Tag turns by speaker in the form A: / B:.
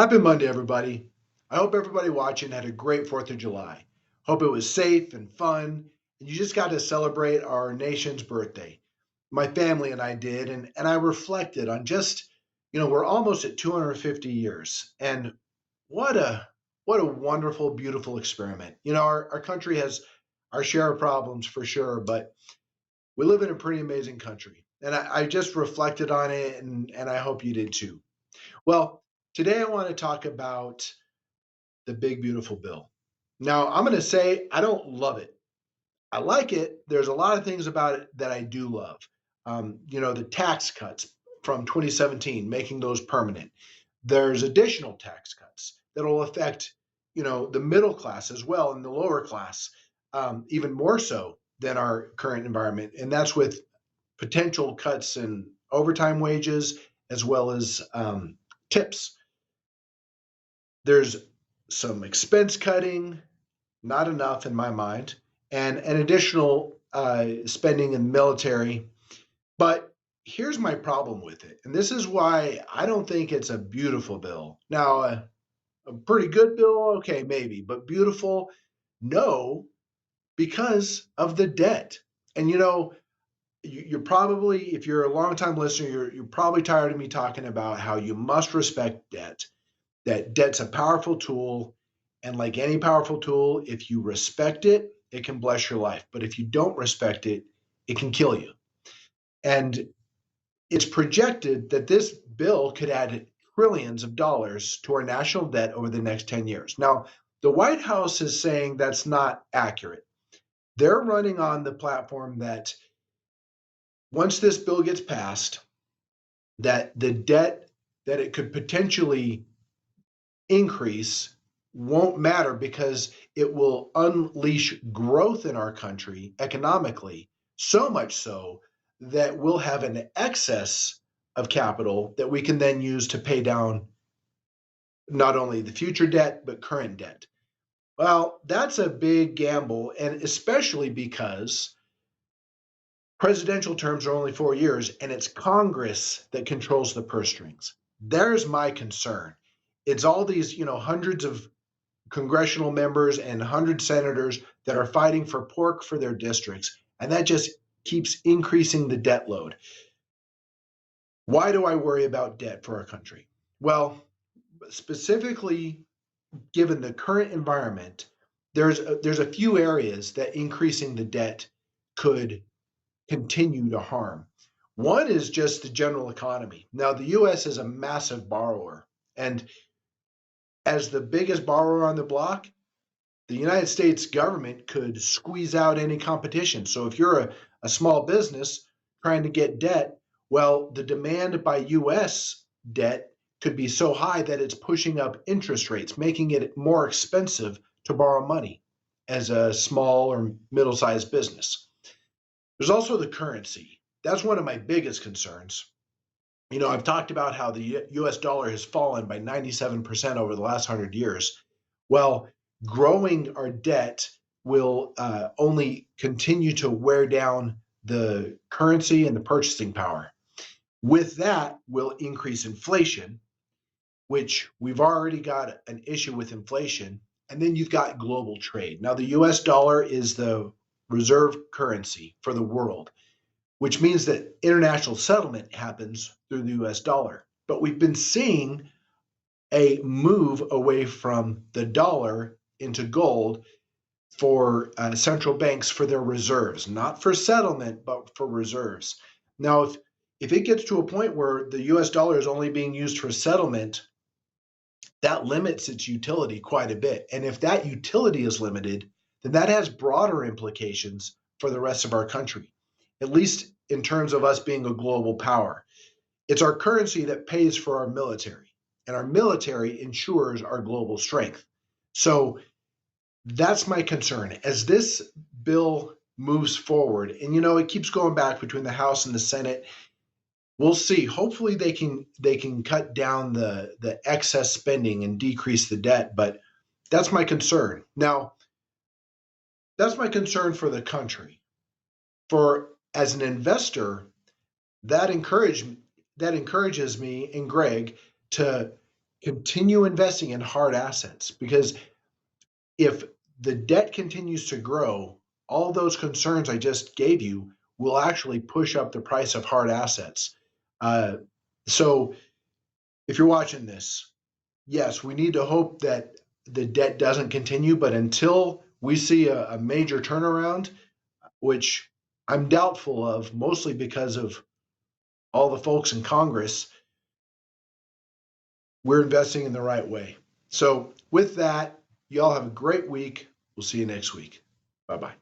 A: Happy Monday, everybody. I hope everybody watching had a great 4th of July. Hope it was safe and fun, and you just got to celebrate our nation's birthday. My family and I did, and I reflected on just, we're almost at 250 years, and what a what a wonderful, beautiful experiment. Our country has our share of problems for sure, but we live in a pretty amazing country. And I just reflected on it, and I hope you did too. Well, today I want to talk about the big beautiful bill. Now, I'm going to say I don't love it. I like it. There's a lot of things about it that I do love. The tax cuts from 2017, making those permanent. There's additional tax cuts that will affect, the middle class as well and the lower class, even more so than our current environment. And that's with potential cuts in overtime wages as well as tips. There's some expense cutting, not enough in my mind, and an additional spending in the military. But here's my problem with it, and this is why I don't think it's a beautiful bill. Now, a pretty good bill, okay, maybe, but beautiful, no, because of the debt. And you're probably, if you're a longtime listener, you're probably tired of me talking about how you must respect debt. That debt's a powerful tool. And like any powerful tool, if you respect it, it can bless your life. But if you don't respect it, it can kill you. And it's projected that this bill could add trillions of dollars to our national debt over the next 10 years. Now, the White House is saying that's not accurate. They're running on the platform that once this bill gets passed, that the debt that it could potentially increase won't matter because it will unleash growth in our country economically, so much so that we'll have an excess of capital that we can then use to pay down not only the future debt, but current debt. Well, that's a big gamble, and especially because presidential terms are only 4 years and it's Congress that controls the purse strings. There's my concern. It's all these, hundreds of congressional members and 100 senators that are fighting for pork for their districts. And that just keeps increasing the debt load. Why do I worry about debt for our country? Well, specifically, given the current environment, there's a few areas that increasing the debt could continue to harm. One is just the general economy. Now, the US is a massive borrower. And as the biggest borrower on the block, the United States government could squeeze out any competition. So if you're a small business trying to get debt, well, the demand by US debt could be so high that it's pushing up interest rates, making it more expensive to borrow money as a small or middle sized business. There's also the currency. That's one of my biggest concerns. I've talked about how the US dollar has fallen by 97% over the last 100 years. Well, growing our debt will only continue to wear down the currency and the purchasing power. With that, will increase inflation, which we've already got an issue with inflation. And then you've got global trade. Now, the US dollar is the reserve currency for the world, which means that international settlement happens through the US dollar. But we've been seeing a move away from the dollar into gold for central banks for their reserves, not for settlement, but for reserves. Now, if it gets to a point where the US dollar is only being used for settlement, that limits its utility quite a bit. And if that utility is limited, then that has broader implications for the rest of our country, at least in terms of us being a global power. It's our currency that pays for our military, and our military ensures our global strength. So that's my concern. As this bill moves forward, and it keeps going back between the House and the Senate, we'll see. Hopefully they can cut down the excess spending and decrease the debt, but that's my concern. Now, that's my concern for the country. For as an investor, that encourage that encourages me and Greg to continue investing in hard assets, because if the debt continues to grow, all those concerns I just gave you will actually push up the price of hard assets. Uh, so if you're watching this, yes, we need to hope that the debt doesn't continue, but until we see a major turnaround, which I'm doubtful of, mostly because of all the folks in Congress, we're investing in the right way. So, with that, y'all have a great week. We'll see you next week. Bye bye.